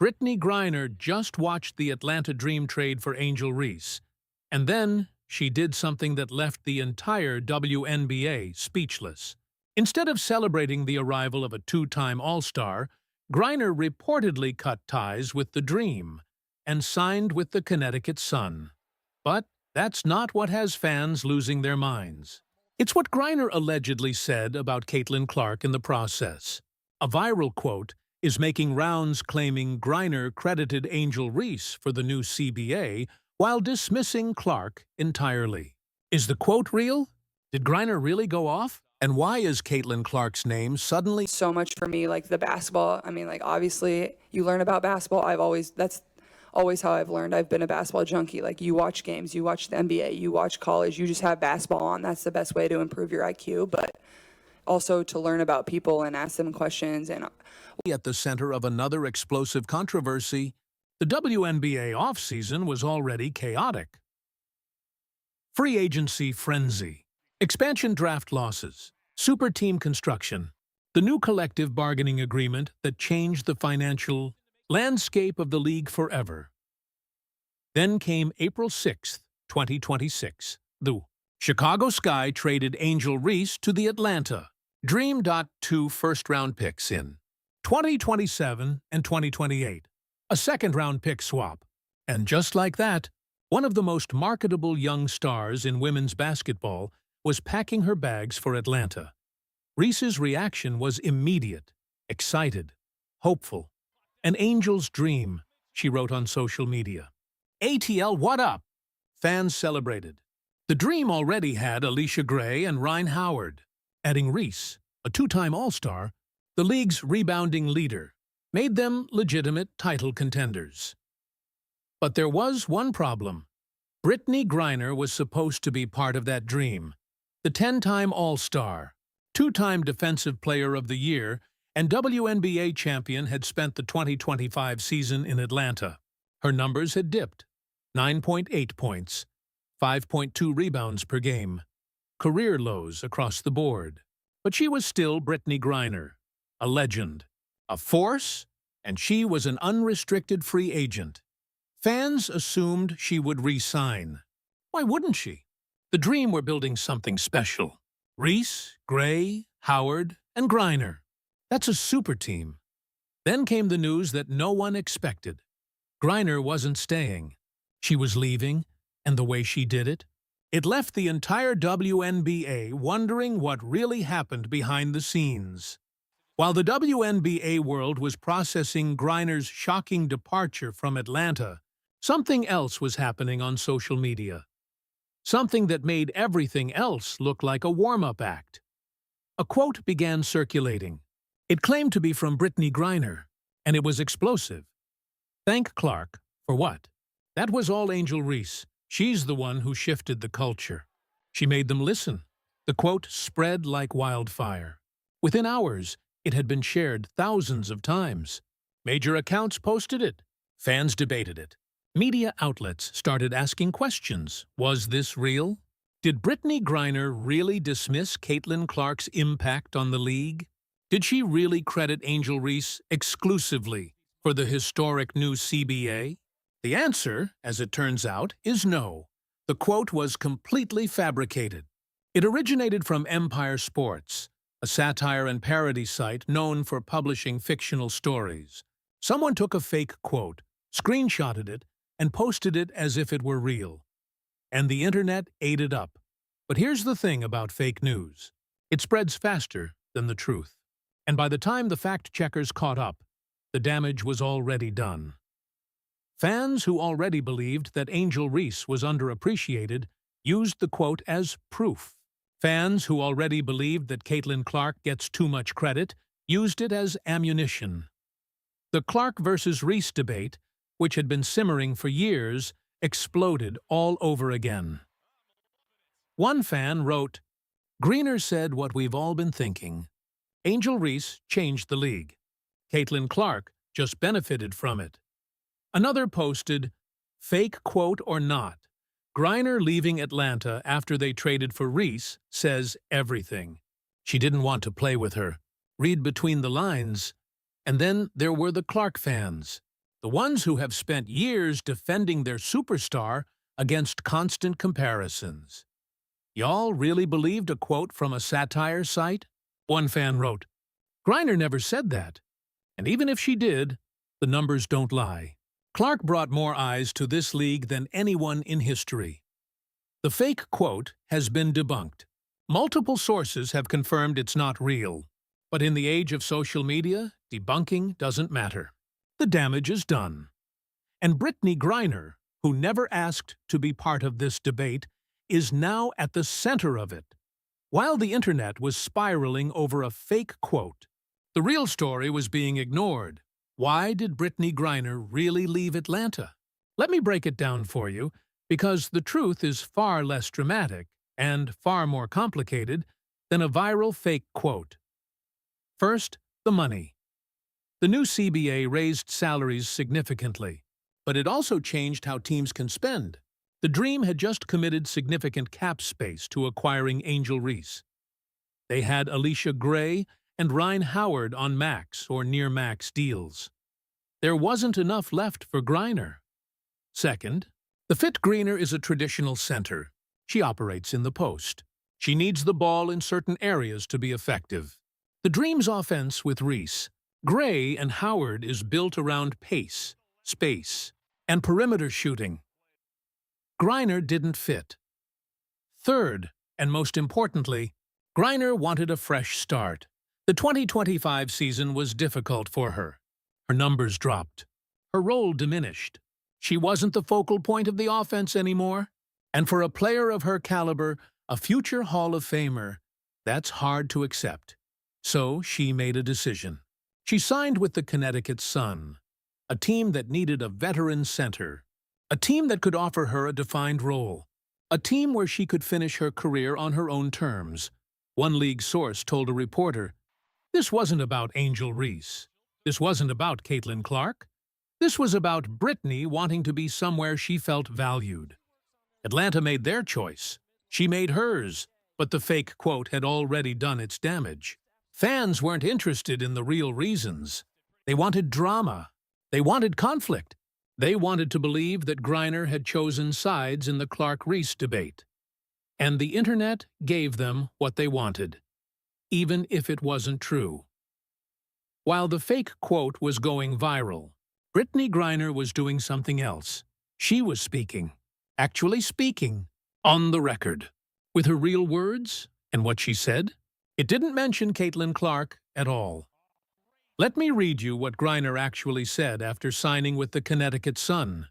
Brittney Griner just watched the Atlanta Dream trade for Angel Reese, and then she did something that left the entire WNBA speechless. Instead of celebrating the arrival of a two-time All-Star, Griner reportedly cut ties with the Dream and signed with the Connecticut Sun. But that's not what has fans losing their minds. It's what Griner allegedly said about Caitlin Clark in the process. A viral quote is making rounds claiming Griner credited Angel Reese for the new CBA while dismissing Clark entirely. Is the quote real? Did Griner really go off? And why is Caitlin Clark's name suddenly so much for me, like the basketball? I mean, like, obviously you learn about basketball. That's always how I've learned. I've been a basketball junkie. Like, you watch games, you watch the NBA, you watch college, you just have basketball on. That's the best way to improve your IQ, but also to learn about people and ask them questions. And at the center of another explosive controversy, the WNBA offseason was already chaotic. Free agency frenzy, expansion draft losses, super team construction, the new collective bargaining agreement that changed the financial landscape of the league forever. Then came April 6, 2026. The Chicago Sky traded Angel Reese to the Atlanta Dream. 2 first-round picks in 2027 and 2028, a second-round pick swap. And just like that, one of the most marketable young stars in women's basketball was packing her bags for Atlanta. Reese's reaction was immediate, excited, hopeful. An Angel's dream, she wrote on social media. ATL, what up? Fans celebrated. The Dream already had Alicia Gray and Rhyne Howard. Adding Reese, a two-time All-Star, the league's rebounding leader, made them legitimate title contenders. But there was one problem. Brittney Griner was supposed to be part of that dream. The 10-time All-Star, two-time Defensive Player of the Year, and WNBA champion had spent the 2025 season in Atlanta. Her numbers had dipped. 9.8 points, 5.2 rebounds per game. Career lows across the board. But she was still Brittney Griner, a legend, a force, and she was an unrestricted free agent. Fans assumed she would re-sign. Why wouldn't she? The Dream were building something special. Reese, Gray, Howard, and Griner. That's a super team. Then came the news that no one expected. Griner wasn't staying. She was leaving, and the way she did it, it left the entire WNBA wondering what really happened behind the scenes. While the WNBA world was processing Griner's shocking departure from Atlanta, something else was happening on social media. Something that made everything else look like a warm-up act. A quote began circulating. It claimed to be from Brittney Griner, and it was explosive. Thank Clark for what? That was all Angel Reese. She's the one who shifted the culture. She made them listen. The quote spread like wildfire. Within hours, it had been shared thousands of times. Major accounts posted it. Fans debated it. Media outlets started asking questions. Was this real? Did Brittney Griner really dismiss Caitlin Clark's impact on the league? Did she really credit Angel Reese exclusively for the historic new CBA? The answer, as it turns out, is no. The quote was completely fabricated. It originated from Empire Sports, a satire and parody site known for publishing fictional stories. Someone took a fake quote, screenshotted it, and posted it as if it were real. And the internet ate it up. But here's the thing about fake news. It spreads faster than the truth. And by the time the fact-checkers caught up, the damage was already done. Fans who already believed that Angel Reese was underappreciated used the quote as proof. Fans who already believed that Caitlin Clark gets too much credit used it as ammunition. The Clark versus Reese debate, which had been simmering for years, exploded all over again. One fan wrote, "Griner said what we've all been thinking. Angel Reese changed the league. Caitlin Clark just benefited from it." Another posted, "Fake quote or not, Griner leaving Atlanta after they traded for Reese says everything. She didn't want to play with her. Read between the lines." And then there were the Clark fans. The ones who have spent years defending their superstar against constant comparisons. Y'all really believed a quote from a satire site? One fan wrote, "Griner never said that. And even if she did, the numbers don't lie." Clark brought more eyes to this league than anyone in history. The fake quote has been debunked. Multiple sources have confirmed it's not real. But in the age of social media, debunking doesn't matter. The damage is done. And Brittney Griner, who never asked to be part of this debate, is now at the center of it. While the internet was spiraling over a fake quote, the real story was being ignored. Why did Brittney Griner really leave Atlanta? Let me break it down for you, because the truth is far less dramatic and far more complicated than a viral fake quote. First, the money. The new CBA raised salaries significantly, but it also changed how teams can spend. The Dream had just committed significant cap space to acquiring Angel Reese. They had Alicia Gray and Ryan Howard on max or near-max deals. There wasn't enough left for Griner. Second, the Fit Griner is a traditional center. She operates in the post. She needs the ball in certain areas to be effective. The Dream's offense with Reese, Gray, and Howard is built around pace, space, and perimeter shooting. Griner didn't fit. Third, and most importantly, Griner wanted a fresh start. The 2025 season was difficult for her. Her numbers dropped. Her role diminished. She wasn't the focal point of the offense anymore. And for a player of her caliber, a future Hall of Famer, that's hard to accept. So she made a decision. She signed with the Connecticut Sun, a team that needed a veteran center, a team that could offer her a defined role, a team where she could finish her career on her own terms. One league source told a reporter, "This wasn't about Angel Reese. This wasn't about Caitlin Clark. This was about Brittney wanting to be somewhere she felt valued." Atlanta made their choice. She made hers, but the fake quote had already done its damage. Fans weren't interested in the real reasons. They wanted drama. They wanted conflict. They wanted to believe that Griner had chosen sides in the Clark-Reese debate. And the internet gave them what they wanted, even if it wasn't true. While the fake quote was going viral, Brittney Griner was doing something else. She was speaking, actually speaking, on the record, with her real words and what she said. It didn't mention Caitlin Clark at all. Let me read you what Griner actually said after signing with the Connecticut Sun.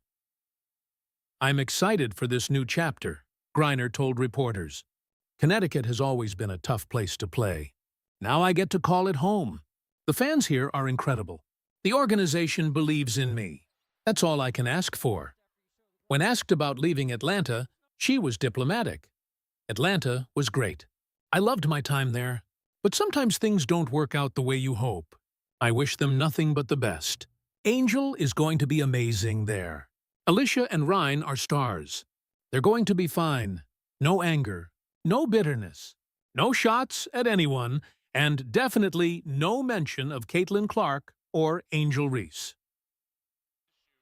"I'm excited for this new chapter," Griner told reporters. "Connecticut has always been a tough place to play. Now I get to call it home. The fans here are incredible. The organization believes in me. That's all I can ask for." When asked about leaving Atlanta, she was diplomatic. "Atlanta was great. I loved my time there, but sometimes things don't work out the way you hope. I wish them nothing but the best. Angel is going to be amazing there. Alicia and Ryan are stars. They're going to be fine. No anger, no bitterness, no shots at anyone, and definitely no mention of Caitlin Clark or Angel Reese."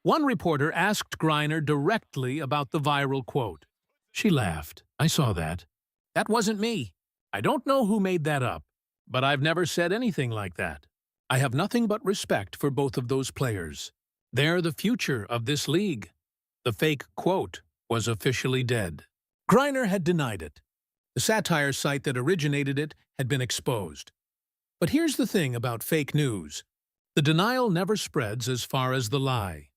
One reporter asked Griner directly about the viral quote. She laughed. "I saw that. That wasn't me. I don't know who made that up, but I've never said anything like that. I have nothing but respect for both of those players. They're the future of this league." The fake quote was officially dead. Griner had denied it. The satire site that originated it had been exposed. But here's the thing about fake news. The denial never spreads as far as the lie.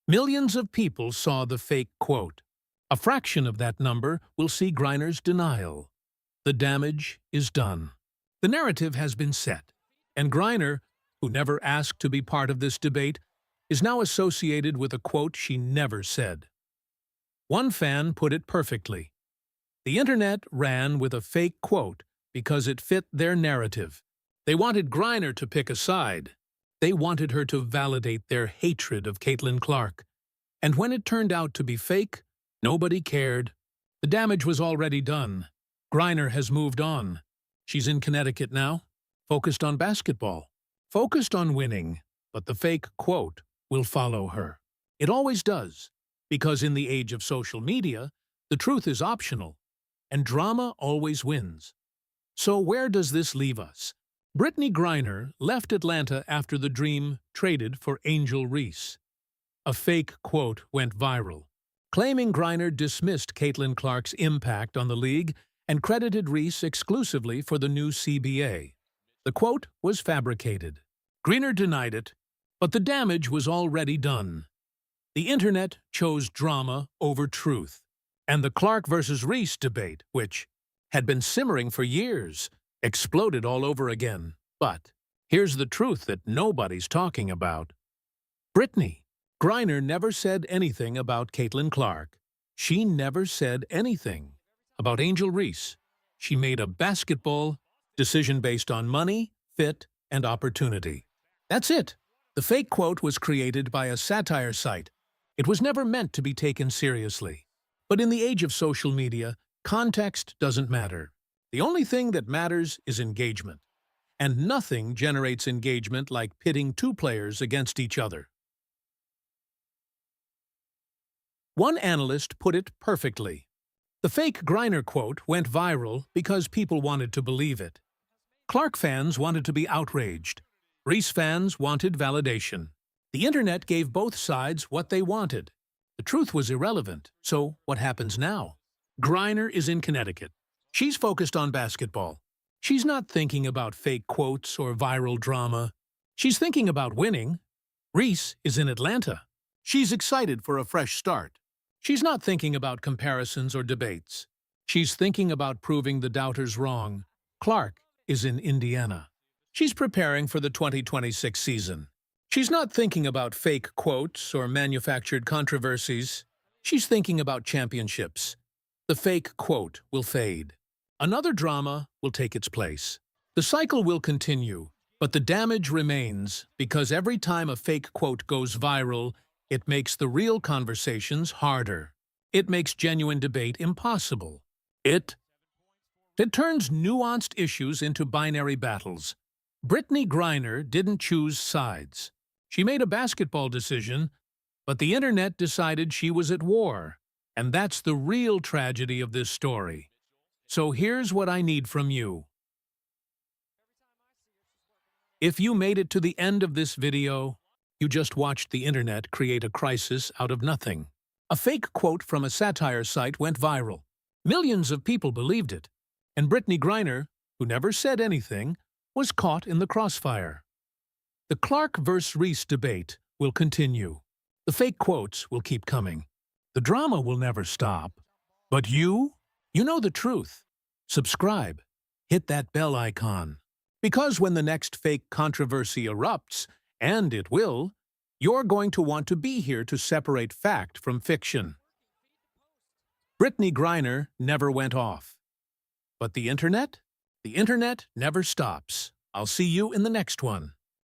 Millions of people saw the fake quote. A fraction of that number will see Griner's denial. The damage is done. The narrative has been set, and Griner, who never asked to be part of this debate, is now associated with a quote she never said. One fan put it perfectly. The internet ran with a fake quote because it fit their narrative. They wanted Griner to pick a side. They wanted her to validate their hatred of Caitlin Clark. And when it turned out to be fake, nobody cared. The damage was already done. Griner has moved on. She's in Connecticut now, focused on basketball, focused on winning, but the fake quote will follow her. It always does, because in the age of social media, the truth is optional, and drama always wins. So where does this leave us? Brittney Griner left Atlanta after the Dream traded for Angel Reese. A fake quote went viral, claiming Griner dismissed Caitlin Clark's impact on the league and credited Reese exclusively for the new CBA. The quote was fabricated. Griner denied it, but the damage was already done. The internet chose drama over truth, and the Clark versus Reese debate, which had been simmering for years, exploded all over again. But here's the truth that nobody's talking about. Brittney Griner never said anything about Caitlin Clark. She never said anything about Angel Reese. She made a basketball decision based on money, fit, and opportunity. That's it. The fake quote was created by a satire site. It was never meant to be taken seriously. But in the age of social media, context doesn't matter. The only thing that matters is engagement. And nothing generates engagement like pitting two players against each other. One analyst put it perfectly. The fake Griner quote went viral because people wanted to believe it. Clark fans wanted to be outraged. Reese fans wanted validation. The internet gave both sides what they wanted. The truth was irrelevant, so what happens now? Griner is in Connecticut. She's focused on basketball. She's not thinking about fake quotes or viral drama. She's thinking about winning. Reese is in Atlanta. She's excited for a fresh start. She's not thinking about comparisons or debates. She's thinking about proving the doubters wrong. Clark is in Indiana. She's preparing for the 2026 season. She's not thinking about fake quotes or manufactured controversies. She's thinking about championships. The fake quote will fade. Another drama will take its place. The cycle will continue, but the damage remains because every time a fake quote goes viral, it makes the real conversations harder. It makes genuine debate impossible. It turns nuanced issues into binary battles. Brittney Griner didn't choose sides. She made a basketball decision, but the internet decided she was at war. And that's the real tragedy of this story. So here's what I need from you. If you made it to the end of this video, you just watched the internet create a crisis out of nothing. A fake quote from a satire site went viral. Millions of people believed it. And Brittney Griner, who never said anything, was caught in the crossfire. The Clark versus Reese debate will continue. The fake quotes will keep coming. The drama will never stop. But you know the truth. Subscribe. Hit that bell icon. Because when the next fake controversy erupts, and it will, you're going to want to be here to separate fact from fiction. Brittney Griner never went off. But the internet? The internet never stops. I'll see you in the next one.